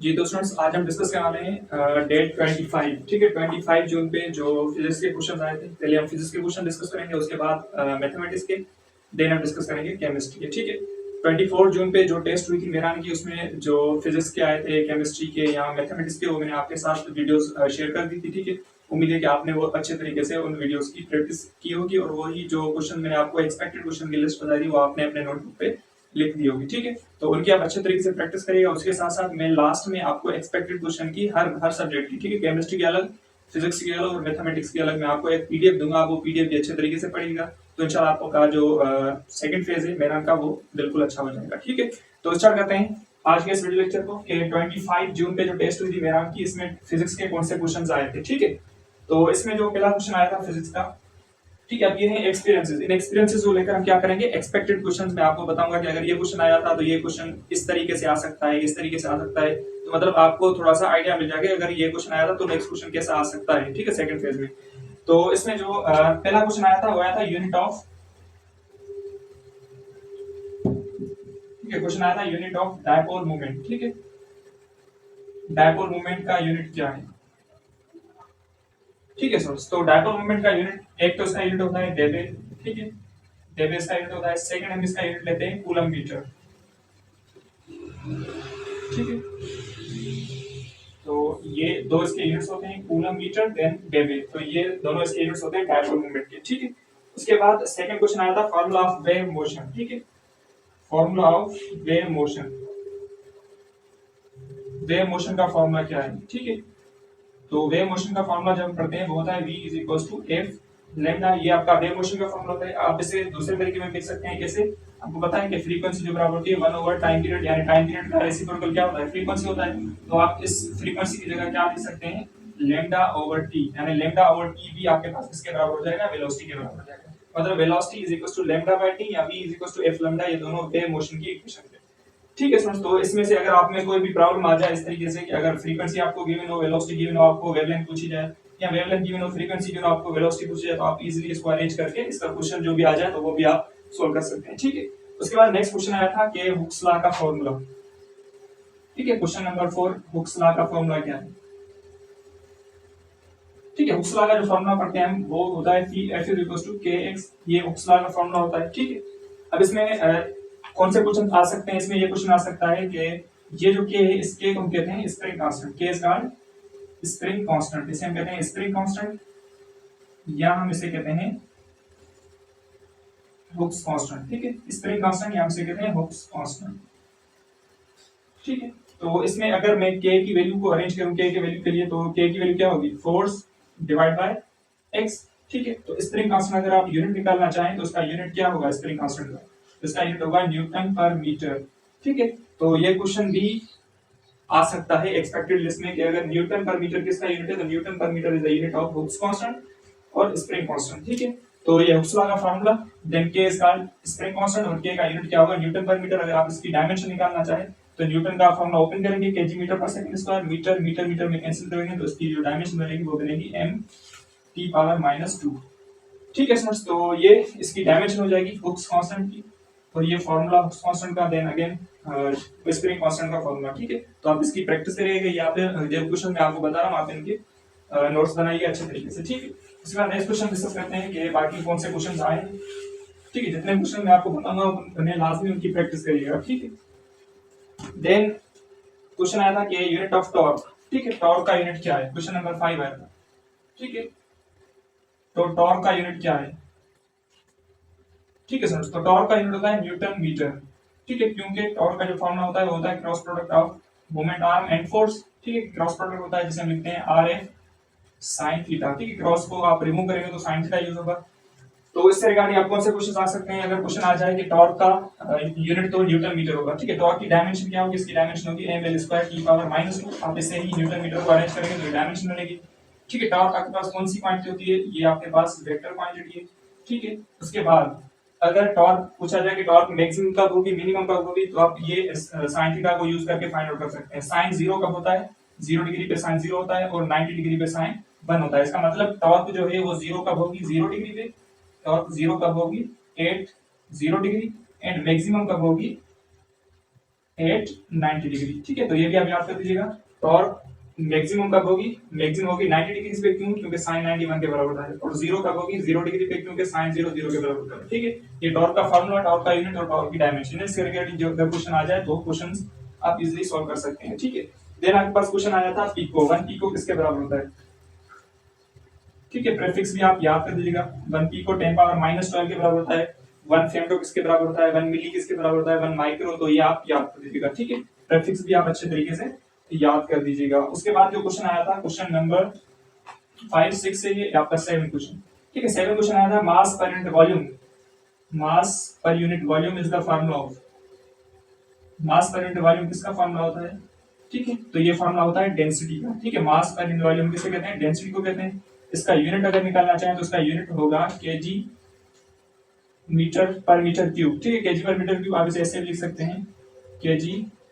जी तो स्टूडेंट्स आज हम डिस्कस करने वाले हैं डेट 25। ठीक है, 25 जून पे जो फिजिक्स के क्वेश्चन आए थे, पहले हम फिजिक्स के क्वेश्चन डिस्कस करेंगे, उसके बाद मैथमेटिक्स के, देन हम डिस्कस करेंगे केमिस्ट्री के। ठीक है, 24 जून पे जो टेस्ट हुई थी मेरान की, उसमें जो फिजिक्स के आए थे, केमिस्ट्री के या मैथमेटिक्स के, वो मैंने आपके साथ वीडियोस शेयर कर दी थी। ठीक है, उम्मीद है कि आपने वो अच्छे तरीके से उन वीडियोस की प्रैक्टिस की होगी और वही जो क्वेश्चन मैंने आपको एक्सपेक्टेड क्वेश्चन की लिस्ट बताई थी वो आपने अपने नोटबुक पे लिख दी होगी। ठीक है, तो उनकी आप अच्छे तरीके से प्रैक्टिस करिएगा। उसके साथ साथ मैं लास्ट में आपको एक्सपेक्टेड क्वेश्चन की हर हर सब्जेक्ट की, ठीक है, केमिस्ट्री की अलग, फिजिक्स की अलग और मैथमेटिक्स की अलग, मैं आपको एक पीडीएफ दूंगा। आप वो पीडीएफ भी अच्छे तरीके से पढ़िएगा तो इंशाल्लाह आपका जो सेकंड फेज है मेरा का, वो बिल्कुल अच्छा हो जाएगा। ठीक है, तो स्टार्ट करते हैं आज के इस वीडियो लेक्चर को कि 25 जून पे जो टेस्ट हुई थी मेरा की, इसमें फिजिक्स के कौन से क्वेश्चन आए थे। ठीक है, तो इसमें जो पहला क्वेश्चन आया था फिजिक्स का, ठीक है, अब ये है एक्सपीरियंसेस। इन एक्सपीरियंसेस को लेकर हम क्या करेंगे, एक्सपेक्टेड क्वेश्चंस में आपको बताऊंगा कि अगर ये क्वेश्चन आया था तो ये क्वेश्चन इस तरीके से आ सकता है, इस तरीके से आ सकता है, तो मतलब आपको थोड़ा सा आइडिया मिल जाएगा अगर ये क्वेश्चन आया था तो नेक्स्ट क्वेश्चन कैसा आ सकता है। ठीक है, सेकंड फेज में। तो इसमें जो पहला क्वेश्चन आया था वो आया था यूनिट ऑफ, ठीक है, क्वेश्चन आया था यूनिट ऑफ डायपोल मोमेंट। ठीक है, डायपोल मोमेंट का यूनिट क्या है। ठीक है सर, तो डायपोल मोमेंट का यूनिट, एक तो इसका यूनिट होता है डेबे, ठीक है, डेबे इसका यूनिट होता है। सेकंड हम इसका यूनिट लेते हैं कूलम मीटर। ठीक है, तो ये दो इसके यूनिट्स होते हैं, कूलम मीटर देन डेबे, तो ये दोनों इसके यूनिट्स होते हैं डायपोल मोमेंट के। ठीक है, उसके बाद सेकंड क्वेश्चन आया था फार्मूला ऑफ वेव मोशन। ठीक है, formula of wave motion, wave motion का फार्मूला क्या है। ठीक है, तो वेव मोशन का फार्मूला जब हम पढ़ते हैं वो होता है v is equal to f lambda. ये आपका वेव मोशन का फार्मूला होता है। आप इसे दूसरे तरीके में लिख सकते हैं, कैसे, आपको पता है कि फ्रीक्वेंसी जो बराबर होती है 1 ओवर टाइम पीरियड, यानी टाइम पीरियड का रेसिप्रोकल क्या होता है, फ्रीक्वेंसी होता है। तो आप इस फ्रीक्वेंसी की जगह क्या लिख सकते हैं, लेमडा ओवर टी, यानी लेमडा ओवर टी भी आपके पास किसके बराबर हो जाएगा, वेलोसिटी के बराबर हो जाएगा। मतलब velocity is equal to lambda by t या v is equal to f lambda, ये दोनों वेव मोशन की इक्वेशन है। ठीक है स्टूडेंट्स, तो इसमें से अगर आप में कोई भी प्रॉब्लम आ जाए इस तरीके से कि अगर फ्रीक्वेंसी आपको गिवन हो, वेलोसिटी गिवन हो, आपको वेवलेंथ पूछी जाए, या वेवलेंथ गिवन हो, फ्रीक्वेंसी गिवन हो, आपको वेलोसिटी पूछी जाए, तो आप इजीली इसको अरेंज करके इसका क्वेश्चन जो भी आ जाए तो वो भी आप सोल्व कर सकते हैं। ठीक है, उसके बाद नेक्स्ट क्वेश्चन आया था कि हुक्स लॉ का फॉर्मूला। ठीक है, क्वेश्चन नंबर 4, हुक्स लॉ का फॉर्मूला क्या है। ठीक है, हुक्स लॉ का जो फॉर्मूला पढ़ते हैं हम वो होता है F = kx, ये हुक्स लॉ का फॉर्मूला होता है। ठीक है, अब इसमें कौन से क्वेश्चन आ सकते हैं, इसमें ये क्वेश्चन आ सकता है कि ये जो k है, इस k को हम कहते हैं spring constant, k is called spring constant, इसे हम कहते हैं स्प्रिंग कांस्टेंट, या हम इसे कहते हैं हुक्स कांस्टेंट। ठीक है, स्प्रिंग कांस्टेंट या हम इसे कहते हैं हुक्स कांस्टेंट। ठीक है, तो इसमें अगर मैं k की वैल्यू को अरेंज करूं, k की वैल्यू के लिए, तो k की वैल्यू क्या होगी, फोर्स डिवाइड बाय x। ठीक है, तो स्प्रिंग कांस्टेंट अगर आप यूनिट निकालना चाहें तो उसका यूनिट क्या होगा स्प्रिंग कांस्टेंट का, इसका यूनिट होगा न्यूटन पर मीटर। ठीक है, तो ये क्वेश्चन भी आ सकता है एक्सपेक्टेड लिस्ट में कि अगर न्यूटन पर मीटर किसका यूनिट है, तो न्यूटन पर metre is the unit of Hooke's constant और स्प्रिंग कांस्टेंट। ठीक है, तो ये हुक्स लॉ का formula, then k is called spring constant और k का यूनिट क्या होगा, न्यूटन पर मीटर। अगर आप इसकी डायमेंशन निकालना चाहें तो न्यूटन का फार्मूला ओपन करेंगे, kg मीटर पर second square, metre metre metre में कैंसिल करेंगे तो इसकी जो डायमेंशन बनेगी वो बनेगी m t पावर -2। ठीक है स्टूडेंट्स, तो ये इसकी डायमेंशन हो जाएगी हुक्स कांस्टेंट की, और ये फार्मूला हुक्स कांस्टेंट का, देन अगेन स्प्रिंग कांस्टेंट का फार्मूला। ठीक है, तो आप इसकी प्रैक्टिस करिएगा, या फिर जो क्वेश्चन मैं आपको बता रहा हूं आप इनके नोट्स बनाइए अच्छे तरीके से। ठीक है, उसके बाद नेक्स्ट क्वेश्चन डिस्कस करते हैं कि बाकी कौन से क्वेश्चन आए। ठीक है, जितने क्वेश्चन मैं आपको बताऊंगा उन्हें लाजमी उनकी प्रैक्टिस करिएगा। ठीक है, देन क्वेश्चन आया था कि यूनिट ऑफ टॉर्क। ठीक है, टॉर्क का यूनिट क्या है, क्वेश्चन नंबर 5 आया था। ठीक है, तो टॉर्क का यूनिट क्या है। ठीक है सर, तो टॉर्क का यूनिट होता है न्यूटन मीटर। ठीक है, क्योंकि टॉर्क का जो फॉर्मूला होता है वो होता है cross product of moment arm and force. ठीक है, क्रॉस प्रोडक्ट होता है जिसे हम लिखते हैं आर एफ साइन थीटा। ठीक है, क्रॉस को आप रिमूव करेंगे तो साइन थीटा यूज होगा। तो इससे रिगार्डिंग आप कौन से क्वेश्चन आ सकते हैं, अगर क्वेश्चन आ जाए कि टॉर्क का यूनिट तो न्यूटन मीटर होगा। ठीक है, टॉर्क की डायमेंशन क्या होगी, इसकी डायमेंशन होगी m² की पावर -2। आप इसे ही न्यूटन मीटर को अरेंज करेंगे तो डायमेंशन बनेगी। ठीक है, टॉर्क आपके पास कौन सी क्वांटिटी होती है, ये आपके पास वेक्टर क्वांटिटी है। ठीक है, उसके बाद अगर टॉर्क पूछा जाए कि टॉर्क मैक्सिमम कब होगी, मिनिमम कब होगी, तो आप ये साइन थीटा को यूज करके फाइंड आउट कर सकते हैं। साइन 0 कब होता है, 0 डिग्री पे साइन 0 होता है और 90 डिग्री पे साइन 1 होता है। इसका मतलब टॉर्क जो है वो 0 कब होगी, 0 डिग्री पे, टॉर्क 0 कब होगी, 0 डिग्री, एंड मैक्सिमम कब होगी एट 90 डिग्री। ठीक है, तो ये भी आप याद कर दीजिएगा। और मैक्सिमम कब होगी? मैक्सिमम होगी 90 डिग्री पे, क्यों? क्योंकि sin 91 के बराबर होता है। और जीरो कब होगी? 0 डिग्री पे, क्योंकि sin 0 0 के बराबर होता है। ठीक है, ये टॉर्क का फार्मूला, टॉर्क का यूनिट और टॉर्क की डायमेंशन, इसके रिगार्डिंग जो अगर क्वेश्चन आ जाए तो क्वेश्चंस आप इजीली सॉल्व कर सकते हैं। ठीक है, देन आपके पास क्वेश्चन आया था पीको। 1 पीको किसके बराबर होता है? ठीक है, प्रीफिक्स भी आप याद कर दीजिएगा। 1 पीको 10 पावर -12 के बराबर होता है। 1 फेमटो किसके बराबर होता है? 1 मिली किसके बराबर होता है? 1 माइक्रो। तो ये आप याद कर दीजिएगा। ठीक है, प्रीफिक्स भी आप अच्छे तरीके से याद कर दीजिएगा। उसके बाद जो क्वेश्चन आया था, क्वेश्चन नंबर 5 6 से ये आपका 7 क्वेश्चन। ठीक है, 7 क्वेश्चन आया था मास per unit volume. Mass per unit volume is the formula of. Mass per unit volume किसका फार्मूला होता है? ठीक है, तो ये फार्मूला होता है डेंसिटी का। ठीक है, मास पर यूनिट वॉल्यूम किसे कहते हैं? डेंसिटी को कहते हैं। इसका यूनिट अगर निकालना चाहें तो इसका यूनिट होगा केजी मीटर पर मीटर क्यूब। ठीक है, केजी पर मीटर क्यूब आप इसे ऐसे भी लिख सकते हैं, केजी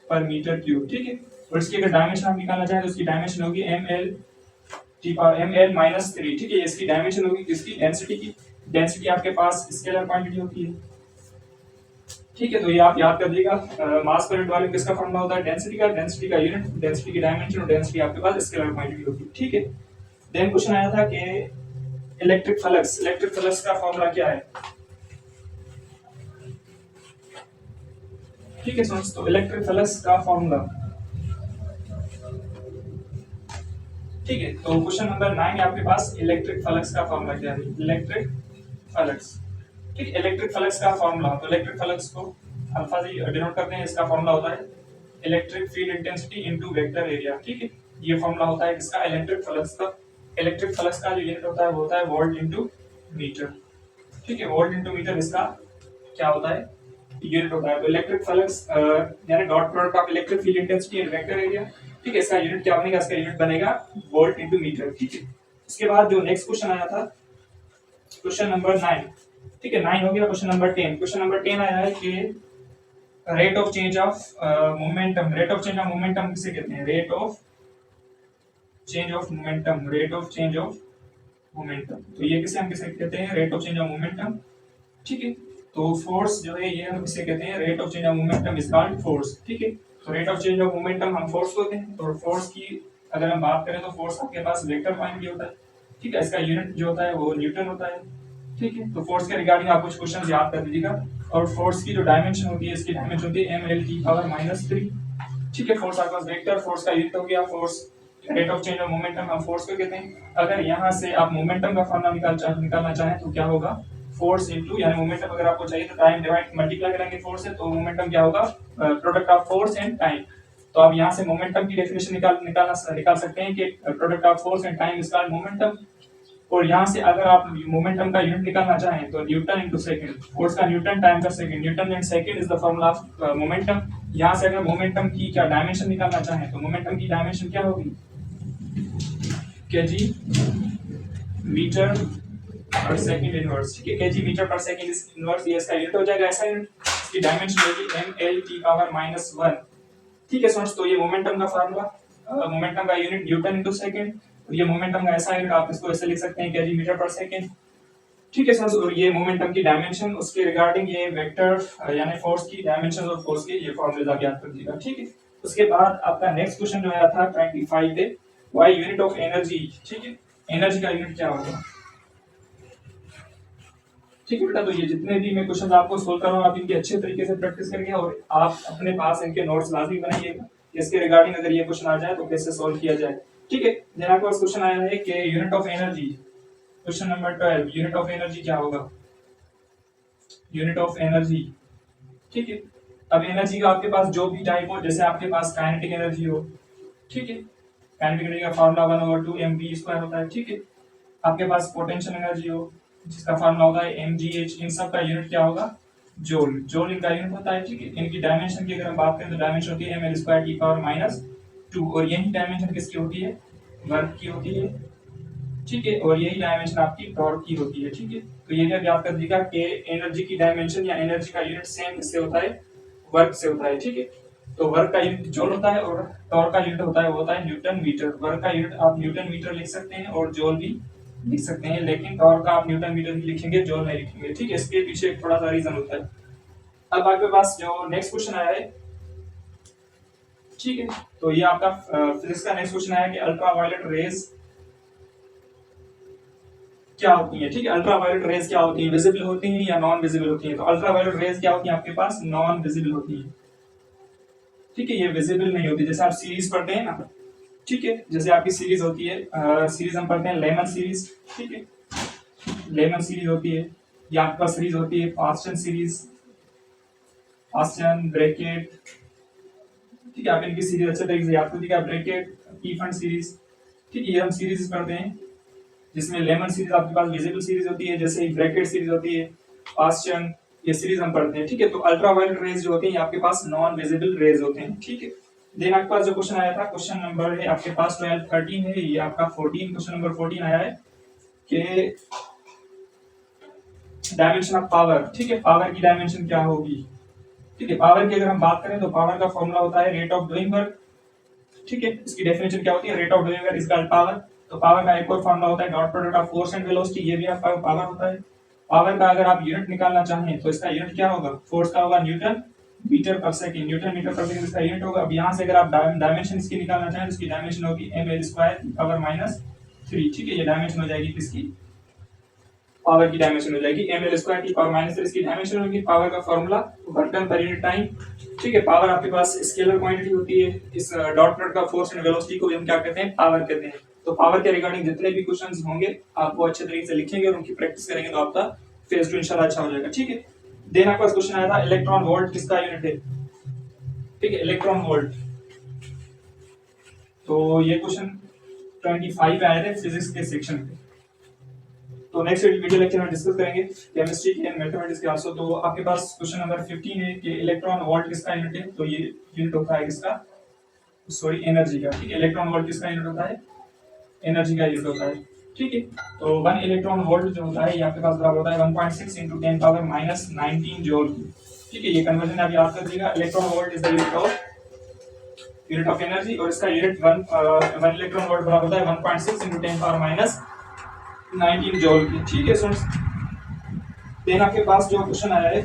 पर मीटर क्यूब। ठीक है, और इसकी अगर डायमेंशन आप निकालना चाहें तो इसकी डायमेंशन होगी ml टी पावर ml -3। ठीक है, इसकी डायमेंशन होगी किसकी? डेंसिटी की। डेंसिटी आपके पास स्केलर क्वांटिटी होती है। ठीक है, तो ये आप याद कर लीजिएगा। मास पर यूनिट वॉल्यूम किसका फॉर्मूला होता है? डेंसिटी का। डेंसिटी का यूनिट, डेंसिटी की डायमेंशन और डेंसिटी आपके पास स्केलर क्वांटिटी होती है। ठीक है, देन क्वेश्चन आया था कि इलेक्ट्रिक फ्लक्स। इलेक्ट्रिक फ्लक्स का फॉर्मूला क्या है? ठीक है दोस्तों, इलेक्ट्रिक फ्लक्स का फॉर्मूला। ठीक है, तो क्वेश्चन नंबर 9 है आपके पास, इलेक्ट्रिक फ्लक्स का फॉर्मूला क्या है? Electric flux. ठीक है, इलेक्ट्रिक फ्लक्स का फॉर्मूला, तो इलेक्ट्रिक फ्लक्स को अल्फा से डिनोट करते हैं। इसका फॉर्मूला होता है electric field intensity into vector area. ठीक है, ये फॉर्मूला होता है किसका? इलेक्ट्रिक फ्लक्स का। इलेक्ट्रिक फ्लक्स का जो यूनिट होता है वो होता है वोल्ट इनटू मीटर। ठीक है, वोल्ट इनटू मीटर इसका क्या होता है? यूनिट होता है। तो इलेक्ट्रिक फ्लक्स यानी dot product of electric field intensity and vector area. ठीक है, इसका यूनिट क्या बनेगा? इसका यूनिट बनेगा वोल्ट इनटू मीटर। ठीक है, इसके बाद जो नेक्स्ट क्वेश्चन आया था, क्वेश्चन नंबर 9। ठीक है, 9 हो गया। Question number 10। क्वेश्चन नंबर 10 आया है कि rate of change of momentum. Rate of change of momentum किसे कहते हैं? Rate of change of momentum. Rate of change of momentum, तो ये किसे हम किसे कहते हैं? Rate of change of momentum. ठीक है, तो फोर्स जो है ये हम किसे कहते हैं? Rate of change of momentum is called force. ठीक है, तो rate of change of momentum हम फोर्स को कहते हैं। तो फोर्स की अगर हम बात करें तो फोर्स आपके पास वेक्टर क्वांटिटी होता है। ठीक है, इसका यूनिट जो होता है वो न्यूटन होता है। ठीक है, तो फोर्स के रिगार्डिंग आप कुछ क्वेश्चन याद कर लीजिएगा। और फोर्स की जो डायमेंशन होती है, इसकी डायमेंशन होती है ml की पावर -3। ठीक है, फोर्स आपके पास वेक्टर, फोर्स का यूनिट हो गया force. Rate of change of momentum हम फोर्स को कहते हैं। अगर यहाँ से आप मोमेंटम का फॉर्मूला निकालना चाहें तो क्या होगा? फोर्स इनटू, यानी मोमेंटम अगर आपको चाहिए तो टाइम डिवाइड मल्टीप्लाई करेंगे फोर्स से, तो मोमेंटम क्या होगा? Product of force and time. तो आप यहाँ से मोमेंटम की डेफिनेशन निकाल सकते हैं कि product of force and time is called momentum. और यहाँ से अगर आप मोमेंटम का यूनिट निकालना चाहें तो न्यूटन इनटू सेकंड। फोर्स का न्यूटन, टाइम का second. Newton and second is the formula of momentum. यहाँ से अगर मोमेंटम की क्या डायमेंशन निकालना चाहें तो मोमेंटम की डायमेंशन क्या होगी? केजी मीटर पर सेकंड इनवर्स। ठीक है, केजी मीटर पर सेकंड इनवर्स, ये इसका यूनिट हो जाएगा। ऐसा यूनिट, इसकी डायमेंशन होगी ml की पावर -1। ठीक है स्टूडेंट्स, तो ये मोमेंटम का फार्मूला, मोमेंटम का यूनिट न्यूटन इनटू सेकंड। और ये मोमेंटम का ऐसा यूनिट आप इसको ऐसे लिख सकते हैं केजी मीटर पर सेकंड। ठीक है स्टूडेंट्स, और ये मोमेंटम की डायमेंशन, उसके रिगार्डिंग ये वेक्टर यानी फोर्स की डायमेंशन और फोर्स के ये फार्मूले आप याद कर लीजिएगा। ठीक है, उसके बाद आपका नेक्स्ट क्वेश्चन जो आया था 25 पे, व्हाई यूनिट ऑफ एनर्जी। ठीक है, एनर्जी का यूनिट क्या होगा? ठीक है बेटा, तो ये जितने भी मैं क्वेश्चन आपको सोल्व कर रहा हूँ आप इनकी अच्छे तरीके से प्रैक्टिस करिए और आप अपने पास इनके नोट्स लाजमी बनाइएगा। इसके रिगार्डिंग अगर ये क्वेश्चन आ जाए तो कैसे सोल्व किया जाए। ठीक है, देन आपके पास क्वेश्चन आया है कि unit of energy. Question number 12, unit of energy क्या होगा? Unit of energy. ठीक है, अब एनर्जी का आपके पास जो भी टाइप हो, जैसे आपके पास काइनेटिक एनर्जी हो। ठीक है, काइनेटिक एनर्जी का फार्मूला 1/2 mv² होता है। ठीक है, आपके पास पोटेंशियल एनर्जी हो जिसका फार्मूला होता है mgh। इन सब का यूनिट क्या होगा? जूल। जूल इनका यूनिट होता है। ठीक है, इनकी डायमेंशन की अगर हम बात करें तो डायमेंशन होती है ml² की पावर -2। और यही डायमेंशन किसकी होती है? वर्क की होती है। ठीक है, और यही डायमेंशन आपकी टॉर्क की होती है। ठीक है, तो ये भी याद कर दीजिएगा कि एनर्जी की डायमेंशन या एनर्जी का यूनिट सेम किससे होता है? वर्क से होता है। ठीक है, तो वर्क का यूनिट जूल होता है और टॉर्क का यूनिट होता है वो होता है न्यूटन मीटर। वर्क का यूनिट आप न्यूटन मीटर लिख सकते हैं और जूल भी लिख सकते हैं, लेकिन टॉर्क का आप न्यूटन मीटर भी लिखेंगे, जूल नहीं लिखेंगे। ठीक है, इसके पीछे थोड़ा सा रीजन होता है। अब आपके पास जो नेक्स्ट क्वेश्चन आया है ठीक है, तो ये आपका फिजिक्स का नेक्स्ट क्वेश्चन आया कि अल्ट्रावायलेट रेज क्या होती है। ठीक है, अल्ट्रावायलेट रेज क्या होती है, विजिबल होती हैं या नॉन विजिबल होती हैं। तो अल्ट्रावायलेट रेज क्या होती है आपके पास, नॉन विजिबल होती है। ठीक है, ये विजिबल नहीं होती। जैसे आप सीरीज पढ़ते हैं ना, ठीक है, जैसे आपकी सीरीज होती है, सीरीज हम पढ़ते हैं लेमन सीरीज। ठीक है, लेमन सीरीज होती है, या आपके पास सीरीज होती है पास्टन सीरीज, पास्टन ब्रैकेट। ठीक है, आप इनकी सीरीज अच्छे तरीके से याद कीजिएगा, ब्रैकेट ईफन सीरीज। ठीक है, ये हम सीरीज पढ़ते हैं जिसमें लेमन सीरीज आपके पास विजिबल सीरीज होती है, जैसे ब्रैकेट सीरीज होती है, पास्टन, ये सीरीज हम पढ़ते हैं। ठीक है, तो अल्ट्रावायलेट रेज जो होती है आपके पास नॉन विजिबल रेज होते हैं। ठीक है, देन आपके पास जो क्वेश्चन आया था, क्वेश्चन नंबर है आपके पास 12 13 है, ये आपका 14 क्वेश्चन नंबर 14 आया है कि डायमेंशन ऑफ पावर। ठीक है, पावर की डायमेंशन क्या होगी। ठीक है, पावर की अगर हम बात करें तो पावर का फॉर्मूला होता है रेट ऑफ डूइंग वर्क। ठीक है, इसकी डेफिनेशन क्या होती है, rate of doing work is called power. तो पावर का एक और फॉर्मूला होता है dot product of force and velocity, ये भी आपका पावर होता है। पावर का अगर आप यूनिट निकालना चाहें तो इसका यूनिट क्या होगा, फोर्स का होगा न्यूटन मीटर पर सेकंड, न्यूटन मीटर पर सेकंड इसका यूनिट होगा। अब यहाँ से अगर आप डायमेंशन इसकी निकालना चाहें तो इसकी डायमेंशन होगी ml² पावर -3। ठीक है, ये डायमेंशन हो जाएगी किसकी, पावर की डायमेंशन हो जाएगी ml² की पावर -3 इसकी डायमेंशन होगी। पावर का formula work done per unit time. ठीक है, पावर आपके पास स्केलर क्वांटिटी होती है। इस डॉट प्रोडक्ट का फोर्स एंड वेलोसिटी को भी हम क्या कहते हैं, पावर कहते हैं। तो पावर के रिगार्डिंग जितने भी क्वेश्चंस होंगे आप वो अच्छे तरीके से लिखेंगे और उनकी प्रैक्टिस करेंगे तो आपका फेज 2 इंशाल्लाह अच्छा हो जाएगा। ठीक है, देन आपका क्वेश्चन आया था इलेक्ट्रॉन वोल्ट किसका यूनिट है। ठीक है, इलेक्ट्रॉन वोल्ट, तो ये क्वेश्चन 25 आए थे फिजिक्स के सेक्शन पे। तो नेक्स्ट वीडियो लेक्चर में डिस्कस करेंगे केमिस्ट्री के एंड मैथमेटिक्स के आल्सो। तो आपके पास क्वेश्चन नंबर 15 है कि इलेक्ट्रॉन वोल्ट किसका यूनिट है। तो ये यूनिट होता है किसका, सॉरी एनर्जी का। ठीक है, इलेक्ट्रॉन वोल्ट किसका यूनिट होता है, एनर्जी का यूनिट होता है। ठीक है, तो 1 इलेक्ट्रॉन वोल्ट जो होता है ये आपके पास बराबर होता है 1.6 × 10⁻19 जूल की। ठीक है, ये कन्वर्जन आप याद कर लीजिएगा। Electron volt is the unit of energy और इसका यूनिट 1 इलेक्ट्रॉन वोल्ट बराबर होता है 1.6 × 10⁻19 जूल की। ठीक है स्टूडेंट्स, देन आपके पास जो क्वेश्चन आया है,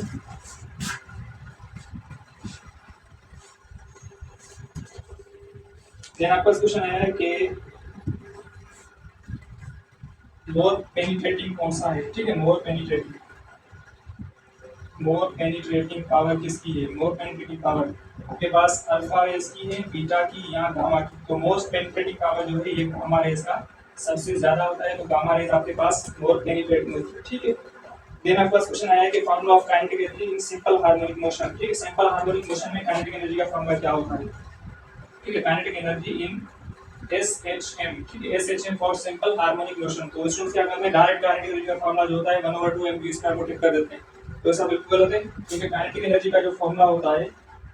देन आपके पास क्वेश्चन आया है कि मोर पेनिट्रेटिंग कौन सा है। ठीक है, मोर पेनिट्रेटिंग पावर किसकी है, मोर पेनिट्रेटिंग पावर आपके पास अल्फा रेज की है, बीटा की या गामा की। तो मोस्ट पेनिट्रेटिंग पावर जो है ये गामा रेज का सबसे ज्यादा होता है, तो गामा रेज आपके पास मोर पेनिट्रेटिंग होती है। ठीक है, देन आपके पास क्वेश्चन आया कि formula of kinetic energy in simple harmonic motion. ठीक है, सिंपल हार्मोनिक मोशन में काइनेटिक एनर्जी का फार्मूला क्या होता है। ठीक है, काइनेटिक एनर्जी इन SHM। ठीक है, SHM for simple harmonic motion. तो स्टूडेंट्स क्या करते हैं, डायरेक्ट काइनेटिक एनर्जी का फार्मूला जो होता है 1/2 mv² को टिक कर देते हैं। तो ऐसा बिल्कुल गलत है, क्योंकि काइनेटिक एनर्जी का जो फार्मूला होता है,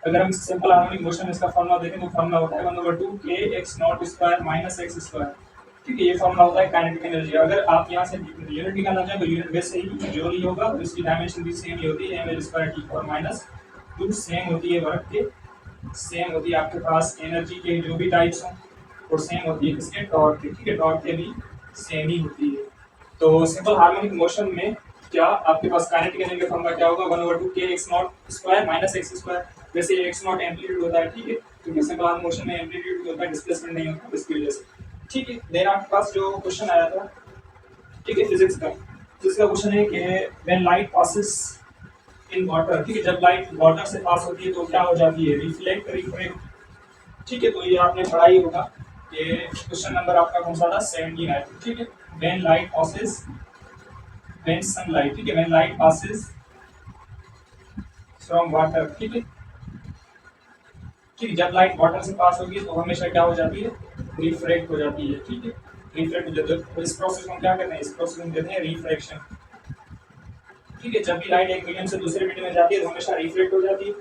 अगर हम सिंपल हार्मोनिक मोशन में इसका फार्मूला देखें तो फार्मूला होता है 1/2 kx0² - x²। ठीक है, ये फार्मूला होता है काइनेटिक एनर्जी। अगर आप यहाँ से यूनिट निकालना चाहें तो यूनिट वैसे ही जूल ही होगा और इसकी डायमेंशन भी सेम ही होती है ml²t⁻²। सेम होती है वर्क के, सेम होती है आपके पास एनर्जी के जो भी टाइप्स हों, और सेम होती है किसके, टॉर्क की। ठीक है, टॉर्क के भी सेम ही होती है। तो सिंपल हार्मोनिक मोशन में क्या आपके पास काइनेटिक एनर्जी का फॉर्मूला क्या होगा, 1/2 kx0² - x²। वैसे x0 एम्पलीट्यूड होता है। ठीक है, क्योंकि सिंपल हार्मोनिक मोशन में एम्पलीट्यूड होता है, डिस्प्लेसमेंट नहीं होता, इसकी वजह से। ठीक है, देन आपके पास जो क्वेश्चन आया था, ठीक है, फिजिक्स का क्वेश्चन है कि when light passes in water. ठीक है, जब लाइट वाटर से पास होती है तो क्या हो जाती है, रिफ्लेक्ट रिफ्रैक्ट। ठीक है, तो ये आपने पढ़ा ही होगा। ये क्वेश्चन नंबर आपका कौन सा था, 17 आया था। ठीक है, when light passes, when sunlight, ठीक है, when light passes from water. ठीक है, ठीक है, जब लाइट वाटर से पास होगी तो हमेशा क्या हो जाती है, रिफ्रैक्ट हो जाती है। ठीक है, रिफ्रैक्ट हो जाती है। तो इस प्रोसेस को क्या कहते हैं, इस प्रोसेस को कहते हैं रिफ्रैक्शन। ठीक है, जब भी लाइट एक मीडियम से दूसरे मीडियम में जाती है तो हमेशा रिफ्लेक्ट हो जाती है।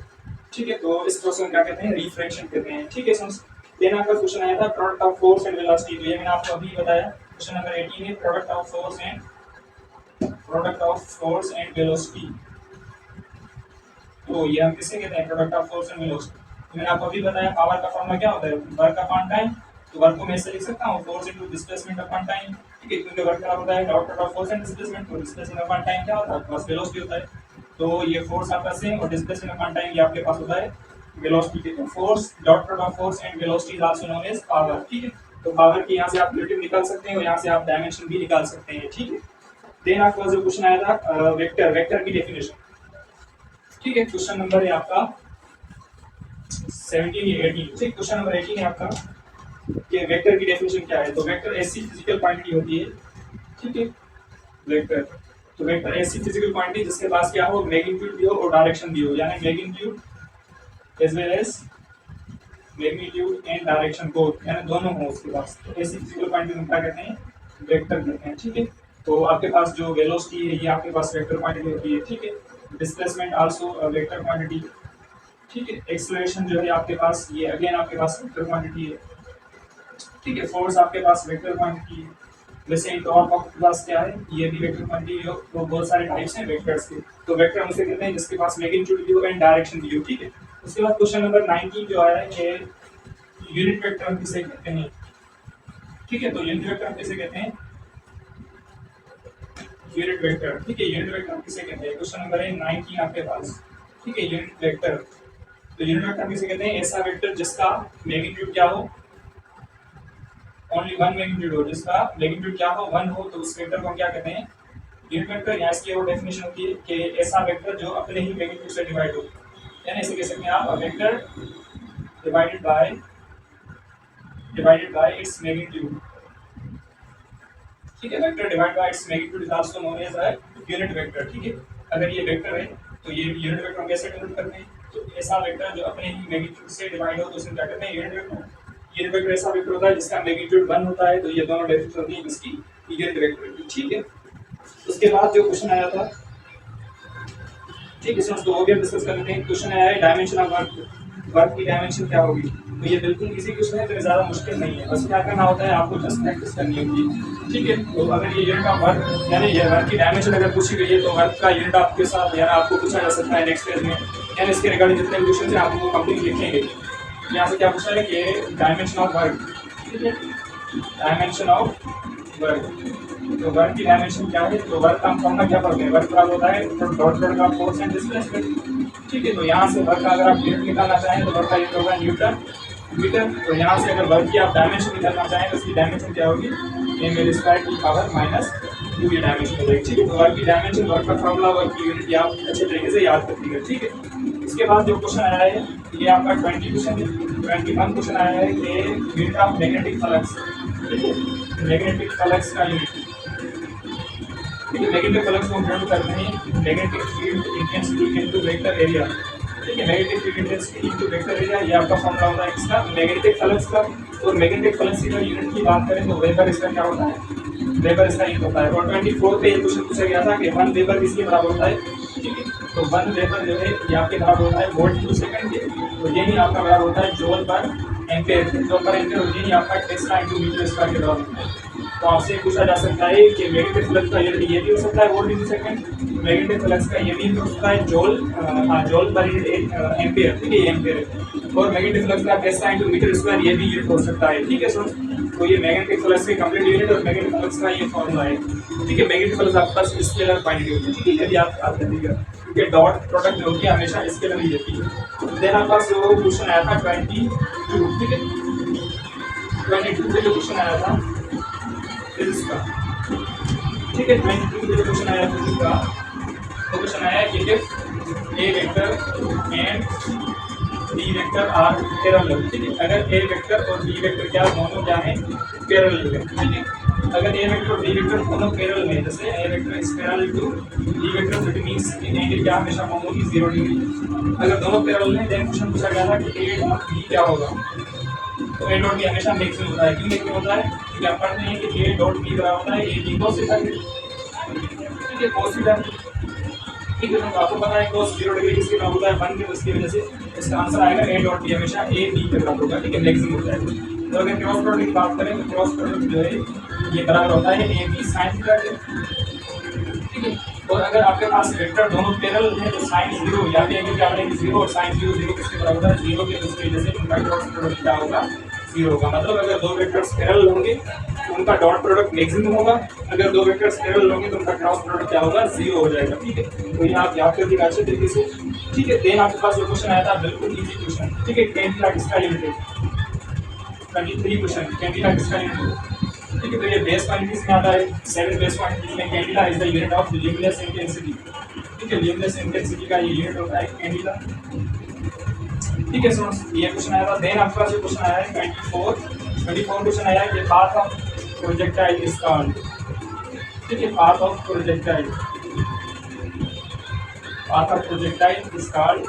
ठीक है, तो इस प्रोसेस को क्या कहते हैं, रिफ्रैक्शन कहते हैं। ठीक है स्टूडेंट्स, देन आपका क्वेश्चन आया था product of force and velocity. तो ये मैंने आपको अभी बताया, क्वेश्चन नंबर 18 है product of force and velocity. तो ये हम किसे कहते हैं, product of force and velocity. मैंने आपको अभी बताया पावर का फॉर्मूला क्या होता है, वर्क अपॉन टाइम। तो वर्क को मैं ऐसे लिख सकता हूँ, force into displacement upon time. ठीक है, क्योंकि वर्क क्या होता है, dot product of force and displacement. तो डिस्प्लेसमेंट अपॉन टाइम क्या होता है, आपके पास वेलोसिटी होता है। तो ये फोर्स आपका सेम और डिस्प्लेसमेंट अपॉन टाइम ये आपके पास होता है वेलोसिटी के, force dot product of force and velocity is also known as power, ठीक है। तो पावर की यहाँ से आप रिलेटिव निकाल सकते हैं और यहाँ से आप डायमेंशन भी निकाल सकते हैं, ठीक है। देन आपका जो क्वेश्चन आया था वेक्टर, वेक्टर की डेफिनेशन, ठीक है। क्वेश्चन नंबर है आपका 17 या 18, ठीक। क्वेश्चन नंबर 18 है आपका कि वेक्टर की डेफिनेशन क्या है। तो वेक्टर ऐसी फिजिकल क्वांटिटी होती है, ठीक है। वेक्टर, तो वेक्टर ऐसी फिजिकल क्वांटिटी जिसके पास क्या हो, मैग्नीट्यूड भी हो और डायरेक्शन भी हो, यानी magnitude as well as magnitude and direction both, यानी दोनों हो उसके पास। तो ऐसी फिजिकल क्वांटिटी हम क्या कहते हैं, वेक्टर कहते हैं, ठीक है। तो आपके पास जो वेलोसिटी है ये आपके पास वेक्टर क्वांटिटी होती है, ठीक है। डिस्प्लेसमेंट आल्सो वेक्टर क्वांटिटी, ठीक है। एक्सेलरेशन जो है आपके पास ये अगेन आपके पास वेक्टर क्वांटिटी है, ठीक है। फोर्स आपके पास वेक्टर क्वांटिटी है। वैसे ही टॉर्क आपके पास क्या है, ये भी वेक्टर क्वांटिटी है। तो बहुत सारे टाइप्स हैं वेक्टर्स के। तो वेक्टर हम उसे कहते हैं जिसके पास मैग्नीट्यूड भी हो एंड डायरेक्शन भी हो, ठीक है। उसके बाद क्वेश्चन नंबर 19 जो आया है कि यूनिट वेक्टर हम किसे कहते हैं, ठीक है। तो यूनिट वेक्टर हम किसे कहते हैं, यूनिट वेक्टर, ठीक है। यूनिट वेक्टर हम किसे कहते हैं, क्वेश्चन नंबर है 19 आपके पास, ठीक है। यूनिट वेक्टर, तो यूनिट वेक्टर किसे कहते हैं, ऐसा वेक्टर जिसका मैग्नीट्यूड क्या हो, ओनली वन मैग्नीट्यूड हो, जिसका मैग्नीट्यूड क्या हो, वन हो, तो उस वेक्टर को हम क्या कहते हैं, यूनिट वेक्टर। यहाँ इसकी वो डेफिनेशन होती है कि ऐसा वेक्टर जो अपने ही मैग्नीट्यूड से डिवाइड हो, यानी ऐसे कह सकते हैं आप, vector divided by its magnitude, ठीक है। Vector divide by its magnitude is also known as a unit vector, ठीक है। अगर ये वेक्टर है तो ये यूनिट वेक्टर हम कैसे डिनोट करते हैं, तो ऐसा वेक्टर जो अपने ही मैग्नीट्यूड से डिवाइड हो तो उसे क्या कहते हैं, यूनिट वेक्टर। यूनिट वेक्टर ऐसा वेक्टर होता है जिसका मैग्नीट्यूड 1 होता है, तो ये दोनों डेफिनेशन होती है इसकी यूनिट वेक्टर की, ठीक है। उसके बाद जो क्वेश्चन आया था, ठीक है, उसको हो गया, डिस्कस कर लेते हैं। क्वेश्चन आया है डायमेंशन ऑफ वर्क, वर्क की डायमेंशन क्या होगी। तो ये बिल्कुल इजी क्वेश्चन है, तो ज़्यादा मुश्किल नहीं है। बस क्या करना होता है, आपको जस्ट प्रैक्टिस करनी होगी, ठीक है। तो अगर ये यूनिट ऑफ वर्क यानी ये वर्क की डायमेंशन अगर पूछी गई है तो वर्क का यूनिट आपके साथ यानी आपको पूछा जा सकता है नेक्स्ट पेज में, यानी इसके रिगार्डिंग जितने क्वेश्चन हैं आपको कंप्लीट लिखेंगे। यहाँ से क्या पूछा है कि डायमेंशन ऑफ वर्क, ठीक है। डायमेंशन ऑफ वर्क, तो वर्क की डायमेंशन क्या है, तो वर्क का हम फॉर्मूला क्या पढ़ते हैं, वर्क बराबर होता है dot product of force and displacement, ठीक है। तो यहाँ से वर्क का अगर आप यूनिट निकालना चाहें तो वर्क का यूनिट होगा न्यूटन मीटर। तो यहाँ से अगर वर्क की आप डायमेंशन निकालना चाहें तो उसकी डायमेंशन क्या होगी, m² की पावर -2 ये डायमेंशन हो जाएगी, ठीक है। तो वर्क की डायमेंशन, वर्क का फॉर्मूला, वर्क की यूनिट आप अच्छे तरीके से याद रखिएगा, ठीक है। इसके बाद जो क्वेश्चन आया है ये आपका 20 क्वेश्चन है, 21 क्वेश्चन आया है कि यूनिट ऑफ मैग्नेटिक फ्लक्स, ठीक है। मैग्नेटिक फ्लक्स का यूनिट, ठीक है। मैग्नेटिक फ्लक्स को हम डिनोट करते हैं magnetic field intensity into vector area, ठीक है। Magnetic field intensity into vector area, ये आपका फॉर्मूला होता है इसका मैग्नेटिक फ्लक्स का। और मैग्नेटिक फ्लक्स की अगर यूनिट की बात करें तो वेबर इसका क्या होता है, वेबर इसका यूनिट होता है। और 24 पे ये क्वेश्चन पूछा गया था कि 1 वेबर किसके बराबर होता है, ठीक है। तो 1 वेबर जो है ये आपके बराबर होता है वोल्ट टू सेकंड के, तो यही आपका बराबर होता है जूल पर एम्पीयर, जूल पर एम्पीयर, और यही आपका टेस्ला इनटू मीटर स्क्वायर के बराबर होता है। तो आपसे पूछा जा सकता है कि मैग्नेटिक फ्लक्स का यूनिट ये भी हो सकता है volt in second, magnetic flux का ये भी हो सकता है जूल, जूल पर एम्पीयर, ठीक है, ये एम्पीयर है। और मैग्नेटिक फ्लक्स का टेस्ला इनटू मीटर स्क्वायर ये भी यूनिट हो सकता है, ठीक है सर। तो ये मैग्नेटिक फ्लक्स के कंप्लीट यूनिट और मैग्नेटिक फ्लक्स का ये फॉर्मूला है, ठीक है। मैग्नेटिक फ्लक्स आपके पास स्केलर क्वांटिटी होती है, ठीक है, यदि आप याद रखिएगा, क्योंकि डॉट प्रोडक्ट जो होती है हमेशा स्केलर ही रहती है। देन आपके पास जो क्वेश्चन आया था 22, ठीक है, 22 पे जो क्वेश्चन आया था फिजिक्स का, ठीक है। 22 पे जो क्वेश्चन आया फिजिक्स का, तो क्वेश्चन आया कि if A vector and B vector are parallel, ठीक है। अगर ए वेक्टर और बी वेक्टर क्या दोनों क्या है, पैरेलल है, ठीक है। अगर ए वेक्टर और बी वेक्टर दोनों पैरेलल में, जैसे A vector is parallel to B vector, that means angle क्या हमेशा फॉर्म होगी 0 डिग्री। अगर दोनों पैरेलल हैं देन क्वेश्चन पूछा गया था कि ए डॉट बी क्या होगा। तो ए डॉट बी हमेशा मैक्सिमम होता है, क्यों मैक्सिमम होता है, क्योंकि आप पढ़ते हैं कि ए डॉट बी बराबर होता है ए बी cos थीटा, ठीक है, cos थीटा, ठीक है। तो आपको पता है cos 0 डिग्री किसके बराबर होता है 1 के, उसकी वजह से इसका आंसर आएगा ए डॉट बी हमेशा ए बी के बराबर होगा, ठीक है, मैक्सिमम होता है। तो अगर क्रॉस प्रोडक्ट की बात करें तो क्रॉस प्रोडक्ट जो है ये बराबर होता है ए बी sin थीटा के, ठीक है। और अगर आपके पास वेक्टर दोनों पैरेलल हैं तो sin 0 या फिर एंगल क्या बनेगी 0 और sin 0 0 किसके बराबर होता है 0 के, उसकी वजह से उनका क्रॉस प्रोडक्ट क्या होगा 0 होगा। मतलब अगर दो वेक्टर्स पैरेलल होंगे तो उनका डॉट प्रोडक्ट मैक्सिमम होगा, अगर दो वेक्टर्स पैरेलल होंगे तो उनका क्रॉस प्रोडक्ट क्या होगा 0 हो जाएगा, ठीक है। तो ये आप याद कर लीजिए अच्छे तरीके से। ठीक है। देन आपके पास जो क्वेश्चन आया था बिल्कुल इजी क्वेश्चन, ठीक है, कैंडिला किसका यूनिट है, 23 क्वेश्चन, कैंडिला किसका यूनिट है, ठीक है। तो ये बेस क्वांटिटीज में आता है, 7 बेस क्वांटिटीज में candela is the unit of luminous intensity, ठीक है, ल्यूमिनस इंटेंसिटी का ये यूनिट होता है कैंडिला, ठीक है। सो ये क्वेश्चन आया था। देन आपके पास जो क्वेश्चन आया है 24 क्वेश्चन आया है, ये path of projectile is called, ठीक है, path of projectile, path of projectile is called,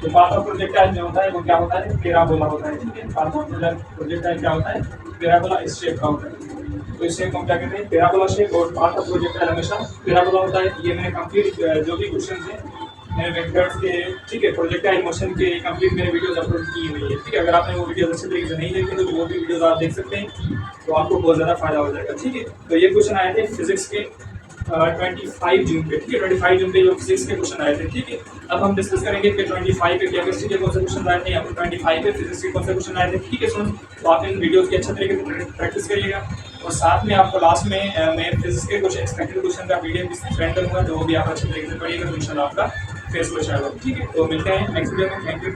जो पाथ ऑफ प्रोजेक्टाइल में होता है वो क्या होता है, पैराबोला होता है, ठीक है। पाथ ऑफ प्रोजेक्टाइल क्या होता है, पैराबोला इस शेप का होता है, तो इस शेप को हम क्या कहते हैं, पैराबोला शेप, और पाथ ऑफ प्रोजेक्टाइल हमेशा पैराबोला होता है। ये मैंने कंप्लीट जो भी क्वेश्चन थे मैंने वेक्टर्स के, ठीक है, प्रोजेक्टाइल मोशन के कंप्लीट मेरे वीडियोस अपलोड की हुई है, ठीक है। अगर आपने वो वीडियोस अच्छे तरीके से नहीं देखे तो वो भी वीडियोस आप देख सकते हैं, तो आपको बहुत ज़्यादा फायदा हो जाएगा, ठीक है। तो ये क्वेश्चन आए थे फिजिक्स के 25 जून पे, ठीक है, 25 जून पे जो फिजिक्स के क्वेश्चन आए थे, ठीक है। अब हम डिस्कस करेंगे कि 25 पे केमिस्ट्री के कौन से क्वेश्चन आए थे, या फिर 25 पे फिजिक्स के कौन से क्वेश्चन आए थे, ठीक है। सुन, तो आप इन वीडियोस की अच्छे तरीके से प्रैक्टिस करिएगा, और साथ में आपको लास्ट में मैं फिजिक्स के कुछ एक्सपेक्टेड क्वेश्चन का वीडियो भी सेंड करूँगा, तो वो भी आप अच्छे तरीके से पढ़िएगा, तो इंशाल्लाह आपका फेस को अच्छा होगा, ठीक है। तो मिलते हैं नेक्स्ट वीडियो में, थैंक यू।